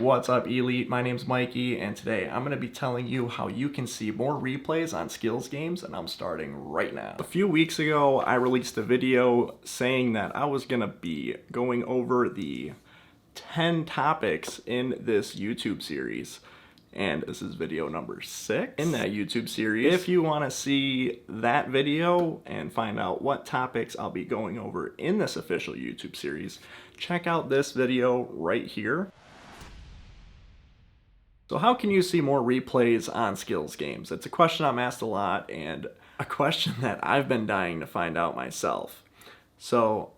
What's up, Elite? My name's Mikey, and today I'm going to be telling you how you can see more replays on Skillz games, and I'm starting right now. A few weeks ago, I released a video saying that I was going to be going over the 10 topics in this YouTube series, and this is video number 6 in that YouTube series. If you want to see that video and find out what topics I'll be going over in this official YouTube series, check out this video right here. So how can you see more replays on Skillz games? It's a question I'm asked a lot, and a question that I've been dying to find out myself. So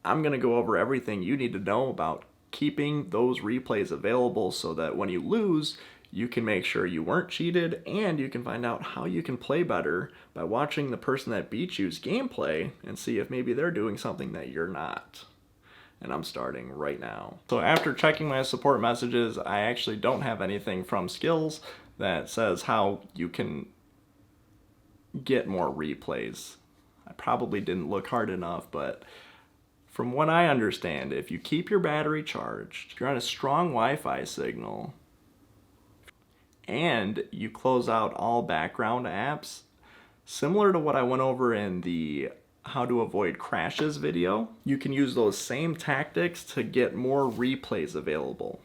I'm going to go over everything you need to know about keeping those replays available so that when you lose, you can make sure you weren't cheated, and you can find out how you can play better by watching the person that beat you's gameplay and see if maybe they're doing something that you're not. And I'm starting right now. So after checking my support messages, I actually don't have anything from Skillz that says how you can get more replays. I probably didn't look hard enough, but from what I understand, if you keep your battery charged, if you're on a strong Wi-Fi signal, and you close out all background apps, similar to what I went over in the how to avoid crashes video, you can use those same tactics to get more replays available.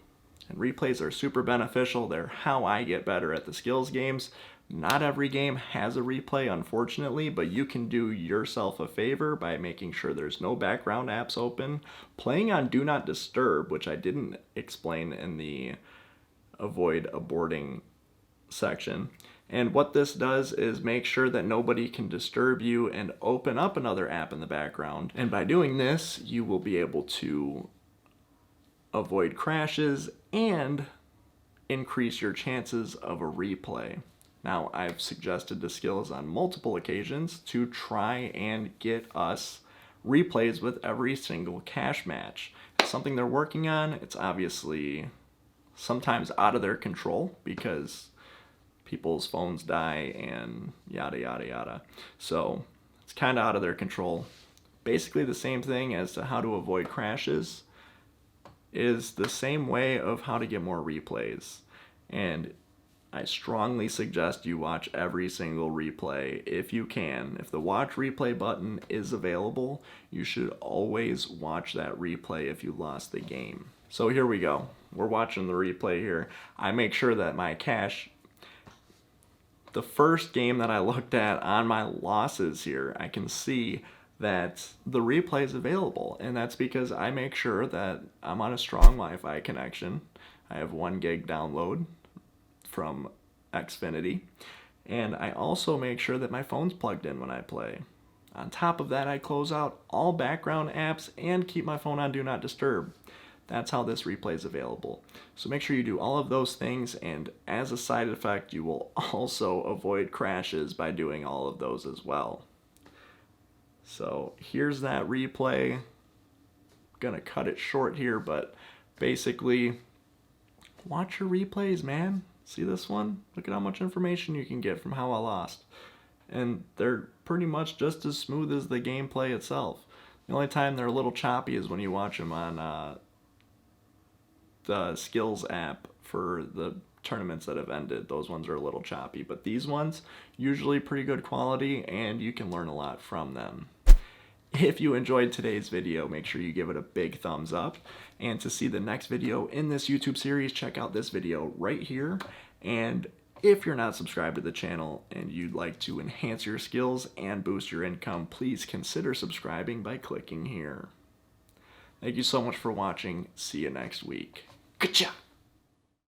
And replays are super beneficial. They're how I get better at the Skillz games. Not every game has a replay, unfortunately, but you can do yourself a favor by making sure there's no background apps open, playing on Do Not Disturb, which I didn't explain in the avoid aborting section. And what this does is make sure that nobody can disturb you and open up another app in the background. And by doing this, you will be able to avoid crashes and increase your chances of a replay. Now, I've suggested to Skillz on multiple occasions to try and get us replays with every single cash match. It's something they're working on. It's obviously sometimes out of their control because people's phones die and yada yada yada. So it's kind of out of their control. Basically the same thing as to how to avoid crashes is the same way of how to get more replays. And I strongly suggest you watch every single replay if you can. If the watch replay button is available, you should always watch that replay if you lost the game. So here we go. We're watching the replay here. I make sure that my cash, the first game that I looked at on my losses here, I can see that the replay is available, and that's because I make sure that I'm on a strong Wi-Fi connection. I have 1 gig download from Xfinity, and I also make sure that my phone's plugged in when I play. On top of that, I close out all background apps and keep my phone on Do Not Disturb. That's how this replay is available. So make sure you do all of those things, and as a side effect, you will also avoid crashes by doing all of those as well. So here's that replay. I'm gonna cut it short here, but basically, watch your replays, man. See this one? Look at how much information you can get from how I lost. And they're pretty much just as smooth as the gameplay itself. The only time they're a little choppy is when you watch them on the Skillz app for the tournaments that have ended. Those ones are a little choppy, but these ones usually pretty good quality, and you can learn a lot from them. If you enjoyed today's video, make sure you give it a big thumbs up, and to see the next video in this YouTube series, check out this video right here. And if you're not subscribed to the channel and you'd like to enhance your skills and boost your income, please consider subscribing by clicking here. Thank you so much for watching. See you next week. Good job.